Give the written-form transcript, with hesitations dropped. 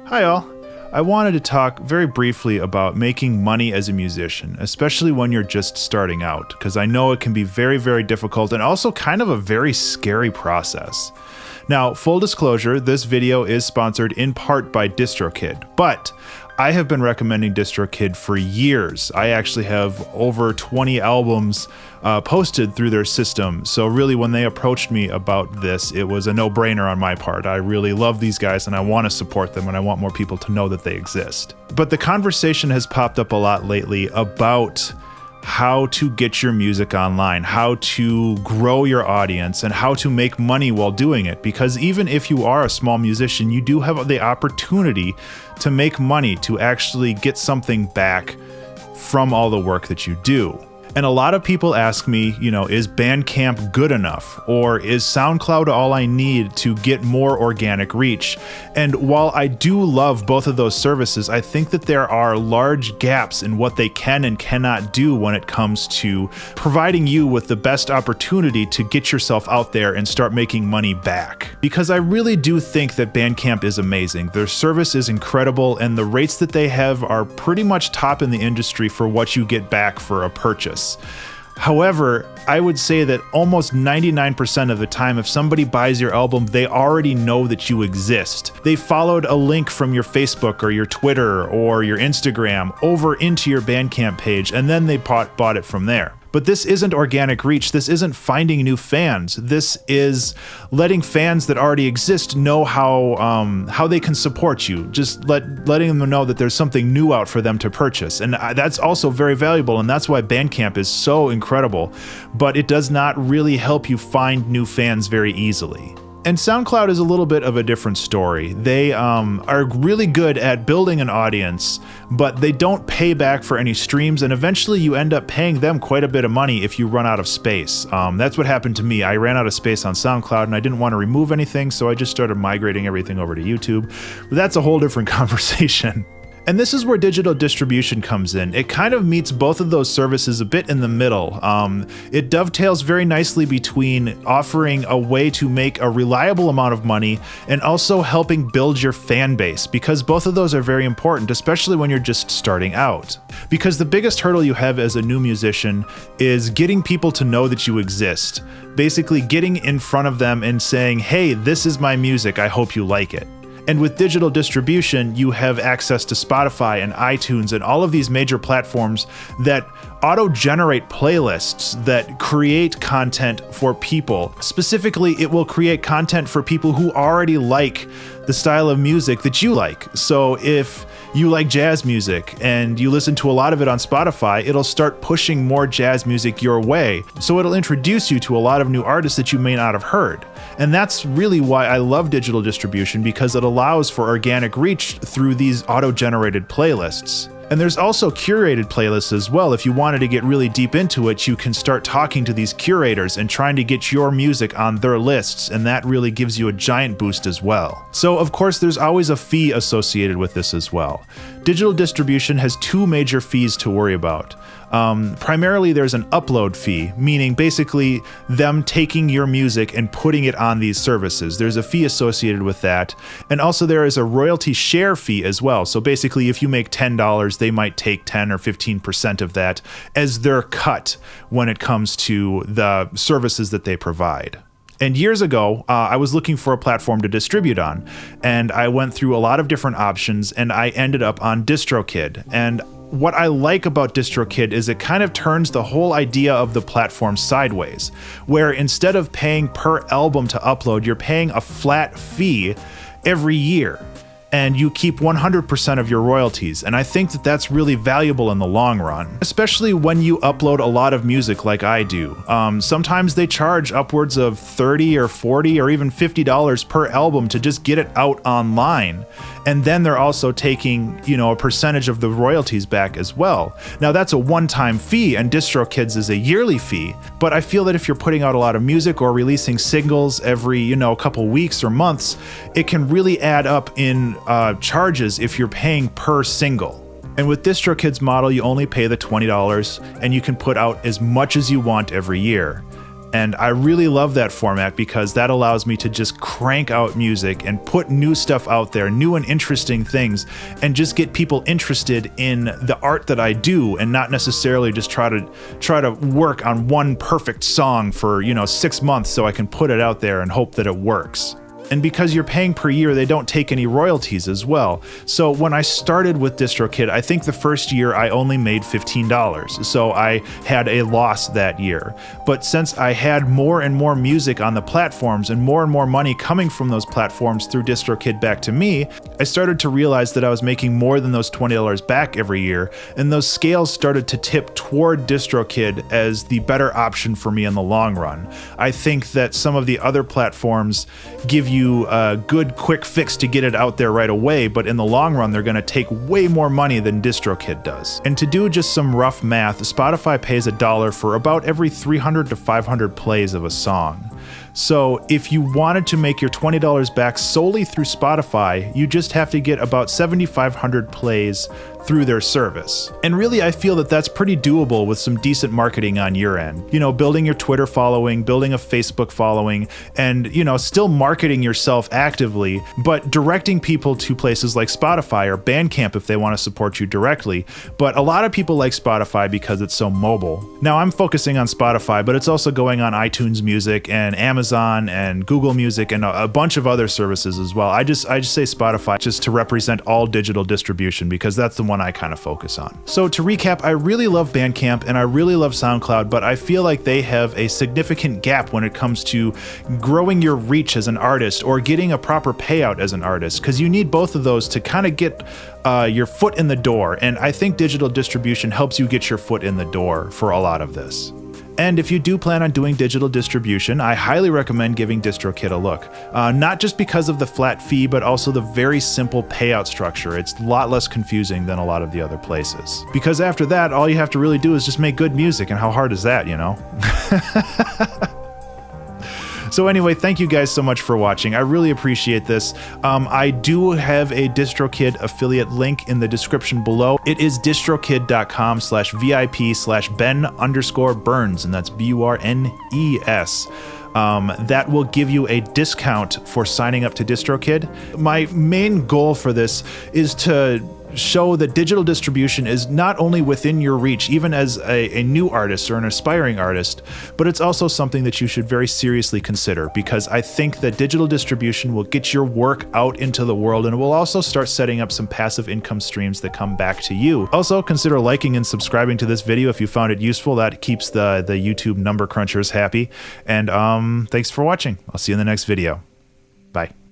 Hi all. I wanted to talk very briefly about making money as a musician, especially when you're just starting out, because I know it can be very, very difficult and also kind of a very scary process. Now, full disclosure, this video is sponsored in part by DistroKid, but I have been recommending DistroKid for years. I actually have over 20 albums posted through their system. So really, when they approached me about this, it was a no-brainer on my part. I really love these guys and I want to support them and I want more people to know that they exist. But the conversation has popped up a lot lately about how to get your music online, how to grow your audience, and how to make money while doing it. Because even if you are a small musician, you do have the opportunity to make money, to actually get something back from all the work that you do. And a lot of people ask me, is Bandcamp good enough? Or is SoundCloud all I need to get more organic reach? And while I do love both of those services, I think that there are large gaps in what they can and cannot do when it comes to providing you with the best opportunity to get yourself out there and start making money back. Because I really do think that Bandcamp is amazing. Their service is incredible, and the rates that they have are pretty much top in the industry for what you get back for a purchase. However, I would say that almost 99% of the time, if somebody buys your album, they already know that you exist. They followed a link from your Facebook or your Twitter or your Instagram over into your Bandcamp page, and then they bought it from there. But this isn't organic reach. This isn't finding new fans. This is letting fans that already exist know how they can support you. Just letting them know that there's something new out for them to purchase. And that's also very valuable, and that's why Bandcamp is so incredible. But it does not really help you find new fans very easily. And SoundCloud is a little bit of a different story. They are really good at building an audience, but they don't pay back for any streams, and eventually you end up paying them quite a bit of money if you run out of space. That's what happened to me. I ran out of space on SoundCloud and I didn't want to remove anything, so I just started migrating everything over to YouTube. But that's a whole different conversation. And this is where digital distribution comes in. It kind of meets both of those services a bit in the middle. It dovetails very nicely between offering a way to make a reliable amount of money and also helping build your fan base, because both of those are very important, especially when you're just starting out. Because the biggest hurdle you have as a new musician is getting people to know that you exist. Basically getting in front of them and saying, hey, this is my music, I hope you like it. And with digital distribution, you have access to Spotify and iTunes and all of these major platforms that auto-generate playlists that create content for people. Specifically, it will create content for people who already like the style of music that you like. So if you like jazz music and you listen to a lot of it on Spotify, it'll start pushing more jazz music your way. So it'll introduce you to a lot of new artists that you may not have heard. And that's really why I love digital distribution, because it allows for organic reach through these auto-generated playlists. And there's also curated playlists as well. If you wanted to get really deep into it, you can start talking to these curators and trying to get your music on their lists, and that really gives you a giant boost as well. So of course, there's always a fee associated with this as well. Digital distribution has two major fees to worry about. Primarily, there's an upload fee, meaning basically them taking your music and putting it on these services. There's a fee associated with that. And also there is a royalty share fee as well. So basically, if you make $10, they might take 10 or 15% of that as their cut when it comes to the services that they provide. And years ago, I was looking for a platform to distribute on, and I went through a lot of different options, and I ended up on DistroKid. And what I like about DistroKid is it kind of turns the whole idea of the platform sideways, where instead of paying per album to upload, you're paying a flat fee every year, and you keep 100% of your royalties. And I think that that's really valuable in the long run, especially when you upload a lot of music like I do. Sometimes they charge upwards of $30 or $40 or even $50 per album to just get it out online. And then they're also taking, a percentage of the royalties back as well. Now that's a one-time fee, and DistroKid's is a yearly fee. But I feel that if you're putting out a lot of music or releasing singles every, couple weeks or months, it can really add up in charges if you're paying per single. And with DistroKid's model, you only pay the $20 and you can put out as much as you want every year. And I really love that format because that allows me to just crank out music and put new stuff out there, new and interesting things, and just get people interested in the art that I do, and not necessarily just try to work on one perfect song for, 6 months so I can put it out there and hope that it works. And because you're paying per year, they don't take any royalties as well. So when I started with DistroKid, I think the first year I only made $15. So I had a loss that year. But since I had more and more music on the platforms and more money coming from those platforms through DistroKid back to me, I started to realize that I was making more than those $20 back every year. And those scales started to tip toward DistroKid as the better option for me in the long run. I think that some of the other platforms give you a good quick fix to get it out there right away, but in the long run they're going to take way more money than DistroKid does. And to do just some rough math, Spotify pays $1 for about every 300 to 500 plays of a song. So if you wanted to make your $20 back solely through Spotify, you just have to get about 7,500 plays through their service. And really, I feel that that's pretty doable with some decent marketing on your end. Building your Twitter following, building a Facebook following, and, still marketing yourself actively, but directing people to places like Spotify or Bandcamp if they want to support you directly. But a lot of people like Spotify because it's so mobile. Now, I'm focusing on Spotify, but it's also going on iTunes Music and Amazon and Google Music and a bunch of other services as well. I just say Spotify just to represent all digital distribution because that's the one I kind of focus on. So to recap, I really love Bandcamp and I really love SoundCloud, but I feel like they have a significant gap when it comes to growing your reach as an artist or getting a proper payout as an artist, because you need both of those to kind of get your foot in the door. And I think digital distribution helps you get your foot in the door for a lot of this. And if you do plan on doing digital distribution, I highly recommend giving DistroKid a look. Not just because of the flat fee, but also the very simple payout structure. It's a lot less confusing than a lot of the other places. Because after that, all you have to really do is just make good music, and how hard is that, So anyway, thank you guys so much for watching. I really appreciate this. I do have a DistroKid affiliate link in the description below. It is distrokid.com/VIP/Ben_Burns, and that's BURNES. That will give you a discount for signing up to DistroKid. My main goal for this is to show that digital distribution is not only within your reach, even as a new artist or an aspiring artist, but it's also something that you should very seriously consider, because I think that digital distribution will get your work out into the world, and it will also start setting up some passive income streams that come back to you. Also, consider liking and subscribing to this video if you found it useful. That keeps the YouTube number crunchers happy. And thanks for watching. I'll see you in the next video. Bye.